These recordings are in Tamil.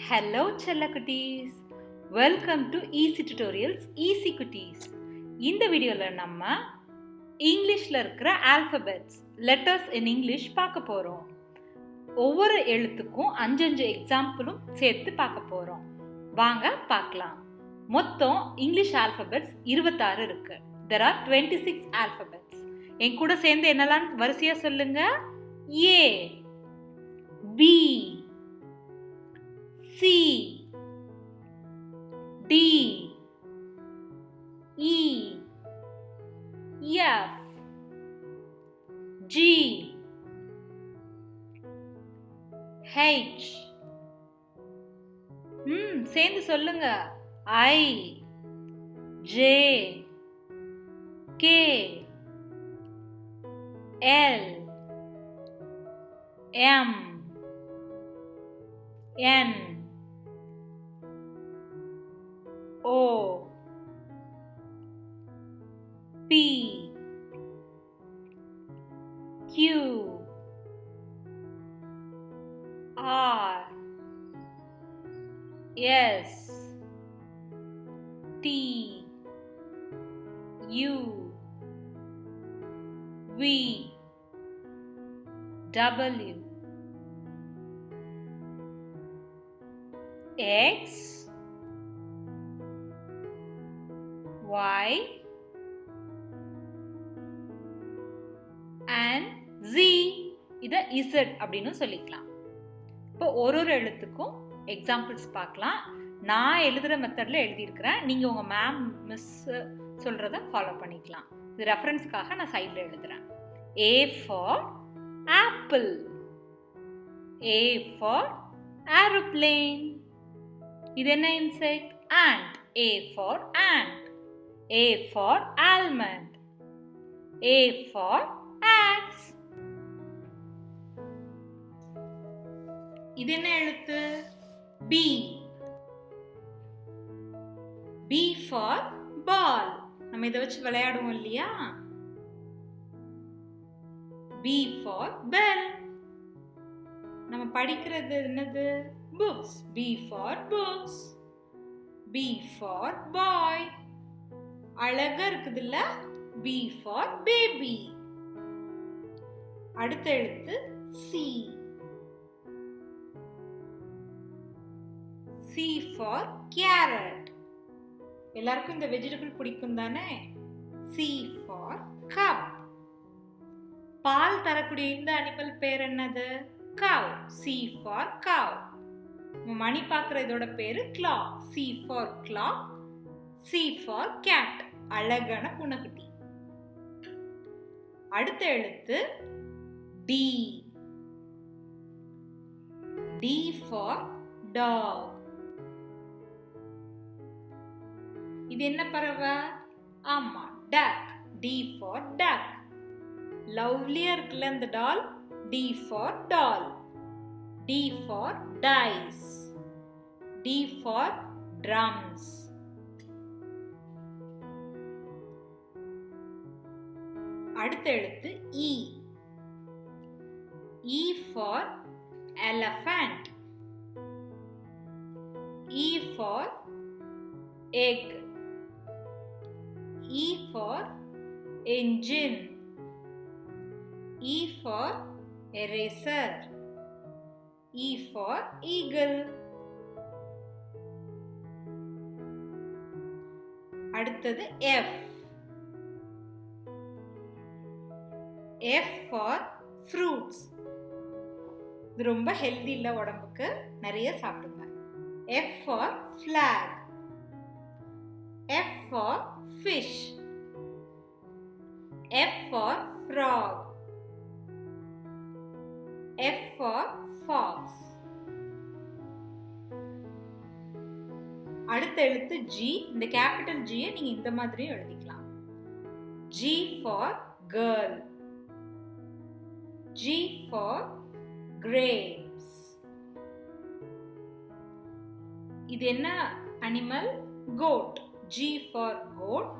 ஹலோ செல்ல குட்டீஸ், welcome to easy tutorials easy குட்டீஸ். இந்த வீடியோவில் நம்ம இங்கிலீஷில் இருக்கிற ஆல்ஃபபெட்ஸ் லெட்டர்ஸ் இன் இங்கிலீஷ் பார்க்க போகிறோம். ஒவ்வொரு எழுத்துக்கும் 5 எக்ஸாம்பிளும் சேர்த்து பார்க்க போகிறோம். வாங்க பார்க்கலாம். மொத்தம் இங்கிலீஷ் ஆல்ஃபபெட்ஸ் 26 இருக்கு. There are 26 alphabets. என் கூட சேர்ந்து என்னெல்லாம் வரிசையாக சொல்லுங்க. ஏ, B, C, D, E, F, G, H. சேர்ந்து சொல்லுங்க. I, J, K, L, M, N, O, P, Q, R, S, T, U, V, W, X, Y, and Z. இதை Z அப்படின்னு சொல்லிக்கலாம். இப்போ ஒரு எழுத்துக்கும் எக்ஸாம்பிள்ஸ் பார்க்கலாம். நான் எழுதுகிற மெத்தடில் எழுதியிருக்கிறேன். நீங்கள் உங்கள் மேம் மிஸ் சொல்கிறத ஃபாலோ பண்ணிக்கலாம். இது ரெஃபரன்ஸ்க்காக நான் சைடில் எழுதுகிறேன். A for apple, A for aeroplane. இது என்ன insect? ant. A for ant, A for almond, A for axe. இது என்ன எழுத்து? B. B for ball. நம்ம இதை வச்சு விளையாடுவோம் இல்லையா? B for bell. நம்ம படிக்கிறது என்னது? Books. B for books, B for boy. அழகா இருக்குதுல்ல? B for baby. அடுத்த எழுத்து C. C for carrot. எல்லாருக்கும் இந்த வெஜிடபிள் பிடிக்கும் தானே? C for cup. பால் தரக்கூடிய இந்த அனிமல் பேர் என்னது? cow. C for cow. மணி பார்க்குற இதோட பேரு clock. C for clock, C for cat. அழகான பூனைக்குட்டி. அடுத்த எழுத்து D. D for dog. இது என்ன பறவை? ஆமா, duck. D for duck. லவ்லியா இருக்குல்ல இந்த டால்? D for doll, D for dice, D for drums. அடுத்த எழுத்து E. E for elephant, E for egg, E for engine, E for eraser, E for eagle. அடுத்தது F. F for fruits. இது ரொம்ப ஹெல்தி இல்ல உடம்புக்கு, நிறைய சாப்பிடுங்க. F for flag, F for fish, F for frog, F for fox. அடுத்த எழுத்து G. இந்த கேபிட்டல் G நீங்க இந்த மாதிரி எழுதிக்கலாம். G for girl, G for grapes. இது என்ன animal? goat. G for goat.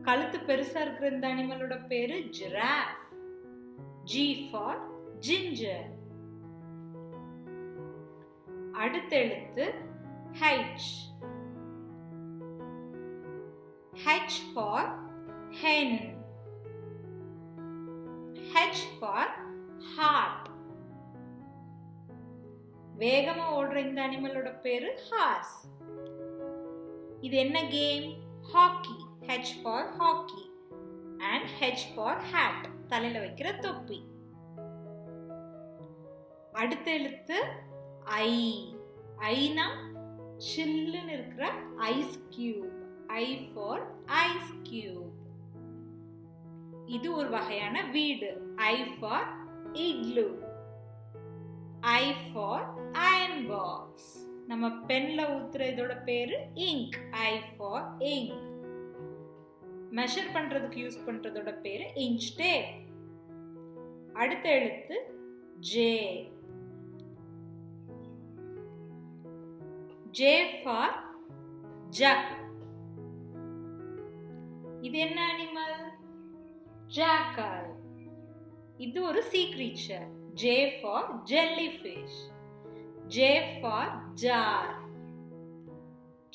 கழுத்து பெருசா இருக்கிற இந்த அனிமலோட பேரு giraffe. G for ginger. அடுத்த எழுத்து H. H for hen. H for heart. வேகமா ஓடுற இந்த அனிமலோட பேரு ஹார்ஸ். இது என்ன game? Hockey. H for hockey and H for hat. தலையில வைக்கிற தொப்பி. அடுத்த எழுத்து I. ஐனா சில்லுன்னு இருக்கிற ice cube. I for ice cube. இது ஒரு வகையான வீடு. I for igloo. I for iron box. நம்ம பென்ல ஊத்துற இதோட பேரு ink. I for ink. Measure பண்றதுக்கு யூஸ் பண்றதோட பேரு inch tape. அடுத்த எழுத்து J. J for jug. இது என்ன அனிமல்? jackal. இது ஒரு sea creature. J for jellyfish. J for jar.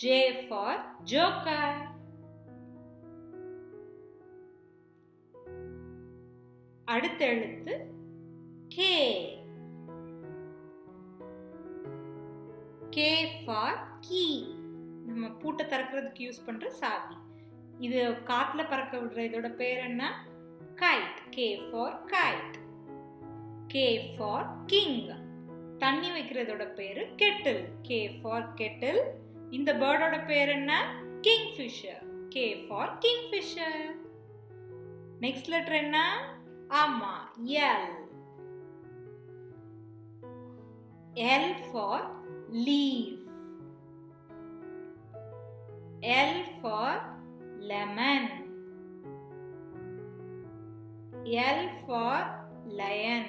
J for joker. அடுத்த எழுத்து K. K for key. நம்ம பூட்டை திறக்கிறதுக்கு யூஸ் பண்ற சாவி. இது காத்துல பறக்க விடுற இதோட பேர் என்ன? kite. K for kite. K for king. தண்ணி வைக்கிறதோட பேரு kettle. K for kettle. இந்த பேர்டோட பேர் என்ன? kingfisher. K for kingfisher. Next letter என்ன? ஆமா, L. L for leaf. L for lemon. L for lion.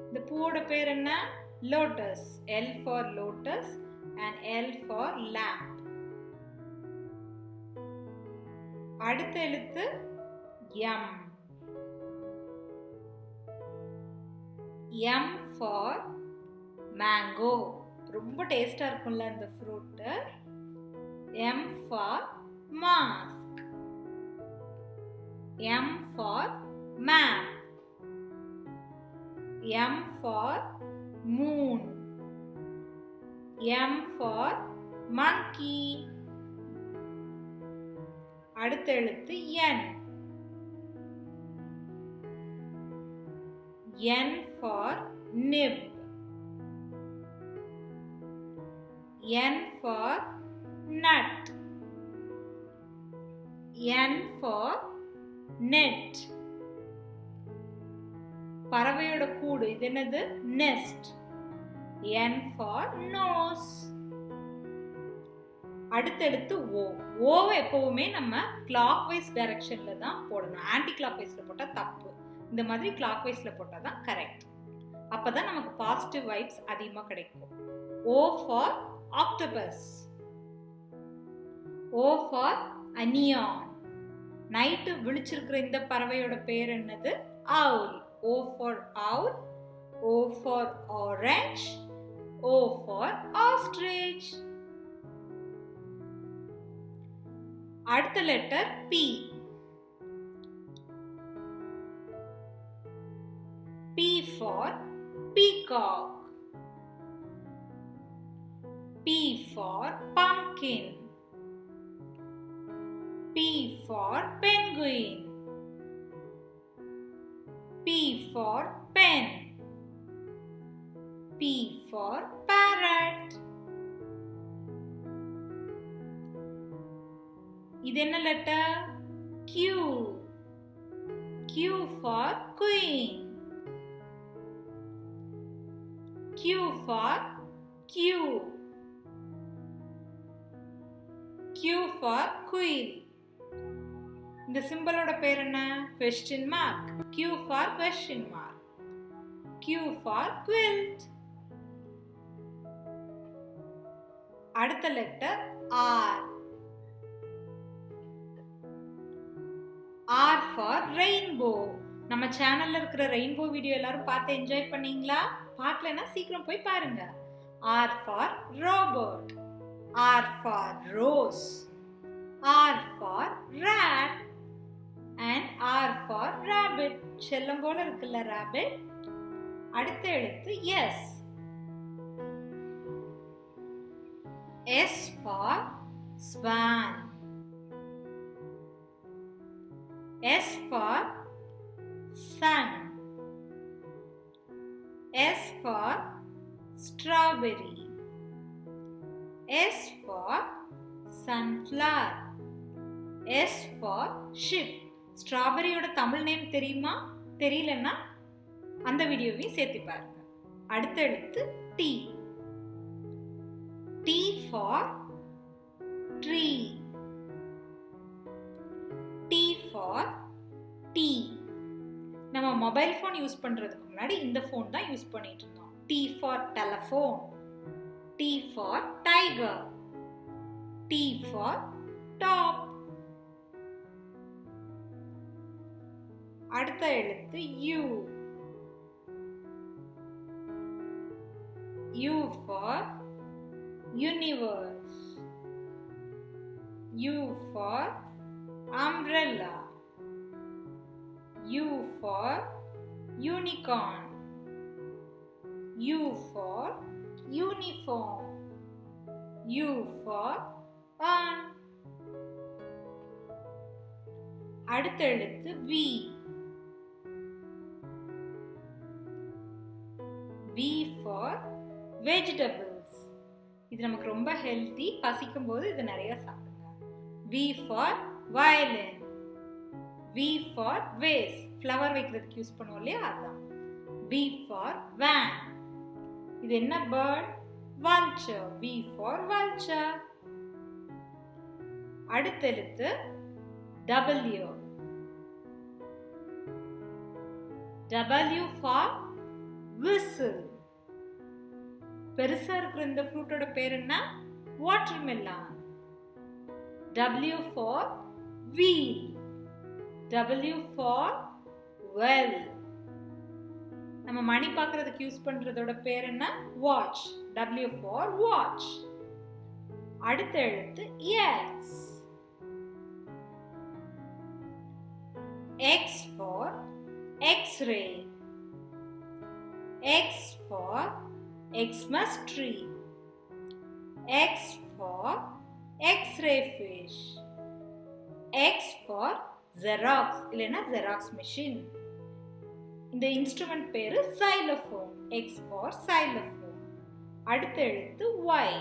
இந்த பூவோட பேர் என்ன? lotus. L for lotus and L for lamp. அடுத்த எழுத்து M. M for mango. ரொம்ப டேஸ்டா இருக்கும்ல இந்த fruit. M for mask. M for map. M for moon. M for monkey. அடுத்த எழுத்து N. N for nib. N for nut. N for net. பறவையோட கூடு இது என்னது? nest. N for nose. அடுத்த எழுத்து O. ஓவை எப்பவுமே நம்ம கிளாக் வைஸ் டைரக்ஷன்ல தான் போடணும். ஆன்டி கிளாக் வைஸ்ல போட்டா தப்பு. இந்த மாதிரி கிளாக் வைஸ்ல போட்டா தான் கரெக்ட். அப்பதான் நமக்கு பாசிட்டிவ் வைப்ஸ் அதிகமா கிடைக்கும். O for octopus. O for onion. Night விழிச்சிருக்கிற இந்த பறவையோட பேர் என்னது? owl. O for owl. O for orange. O for ostrich. அடுத்த letter P. P for peacock. P for pumpkin. P for penguin. P for pen. P for parrot. இது என்ன letter? Q. Q for queen. Q for Q. Q for quill. இந்த சிம்பலோட பேர் என்ன? question mark. Q for question mark. Q for quilt. அடுத்த letter R. R for rainbow. நம்ம சேனல்ல இருக்கிற ரெயின்போ வீடியோ எல்லாரும் பார்த்து என்ஜாய் பண்ணீங்களா? பார்க்கலன்னா சீக்கிரம் போய் பாருங்க. R for Robert, R for Rose, R for Rat and R for Rabbit. செல்லம் போல இருக்குல்ல rabbit. அடுத்த எழுத்து S. S for Swan, S for Sun, S for Strawberry, S for Sunflower, S for Ship. ஸ்ட்ராபெரியோட தமிழ் நேம் தெரியுமா? தெரியலன்னா அந்த வீடியோவையும் சேர்த்து பாருங்க. அடுத்த எழுத்து T. T for Tree, T for Tea. நம்ம மொபைல் ஃபோன் யூஸ் பண்றதுக்கு முன்னாடி இந்த ஃபோன் தான் யூஸ் பண்ணிட்டு இருந்தோம். T for telephone, T for tiger, T for top. அடுத்த எழுத்து U. U for universe, U for umbrella, U for unicorn, U for uniform, U for on. அடுத்த எழுத்து V. V for vegetables. இது நமக்கு ரொம்ப ஹெல்தி. பசிக்கும் போது இது நிறைய சாப்பிடுங்க. V for violin, V for vase. Flower வைக்கிறதுக்கு யூஸ் பண்ணுவோம் இல்லையா, அதுதான். V for van. இது என்ன bird? vulture. V for vulture. அடுத்த எழுத்து W. W for whistle. பெருசா இருக்கிற இந்த ஃப்ரூட்டோட பேர் என்ன? Watermelon. W for wheel, W for well. நம்ம மணி பார்க்கிறதுக்கு யூஸ் பண்றதோட பேர் என்ன? வாட்ச். W for watch. அடுத்த எழுத்து X. X for X-ray, X for Xmas tree, X for X-ray fish, X for Xerox இல்லைன்னா Xerox machine. இந்த இன்ஸ்ட்ருமெண்ட் பேரு xylophone. X for xylophone. அடுத்த எழுத்து Y.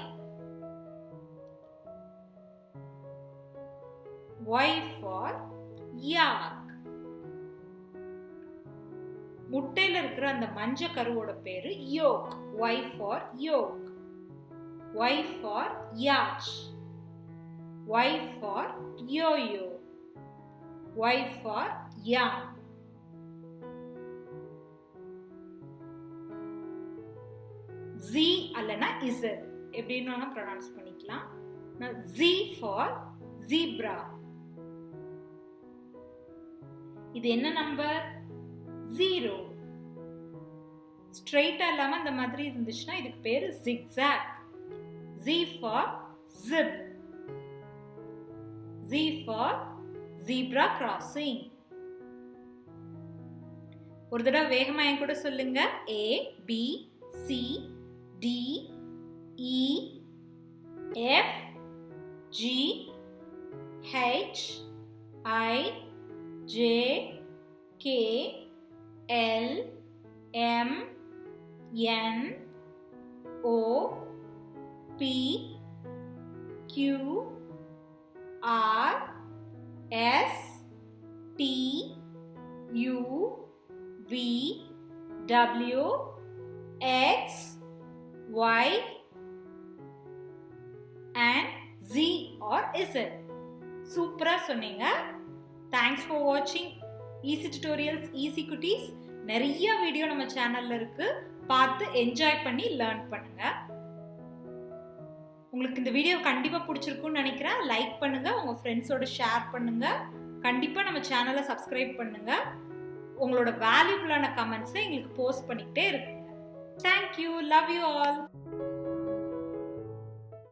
Y for yak. முட்டையில இருக்கிற அந்த மஞ்ச கருவோட பேரு yolk. Y for yolk. Y for yacht, Y for yo-yo, Y for yam. Z அல்லனா Z எப்படின்னு ப்ரொனவுன்ஸ் பண்ணிக்கலாம். Z for zebra. இது என்ன நம்பர்? 0. ஸ்ட்ரைட்டா இல்லாம இந்த மாதிரி இருந்துச்சுன்னா இதுக்கு பேரு zigzag. Z for zip, Z for zebra crossing. ஒரு தடவை வேகமா என் கூட சொல்லுங்க. A B C D E F G H I J K L M N O P Q R S T U V W X Y and Z or Z. சூப்பரா சொன்னீங்க. Thanks for watching Easy Tutorials, Easy Cuties. நிறைய வீடியோ நம்ம சேனல்ல இருக்கு, பார்த்து என்ஜாய் பண்ணி லேர்ன் பண்ணுங்க. உங்களுக்கு இந்த வீடியோ கண்டிப்பா பிடிச்சிருக்கும்னு நினைக்கிறேன். லைக் பண்ணுங்க, உங்க ஃப்ரெண்ட்ஸோட ஷேர் பண்ணுங்க. கண்டிப்பா நம்ம சேனலை சப்ஸ்கிரைப் பண்ணுங்க. உங்களோட வேல்யூபிளான கமெண்ட்ஸை எங்களுக்கு போஸ்ட் பண்ணிக்கிட்டே இருக்குங்க. Thank you, love you all.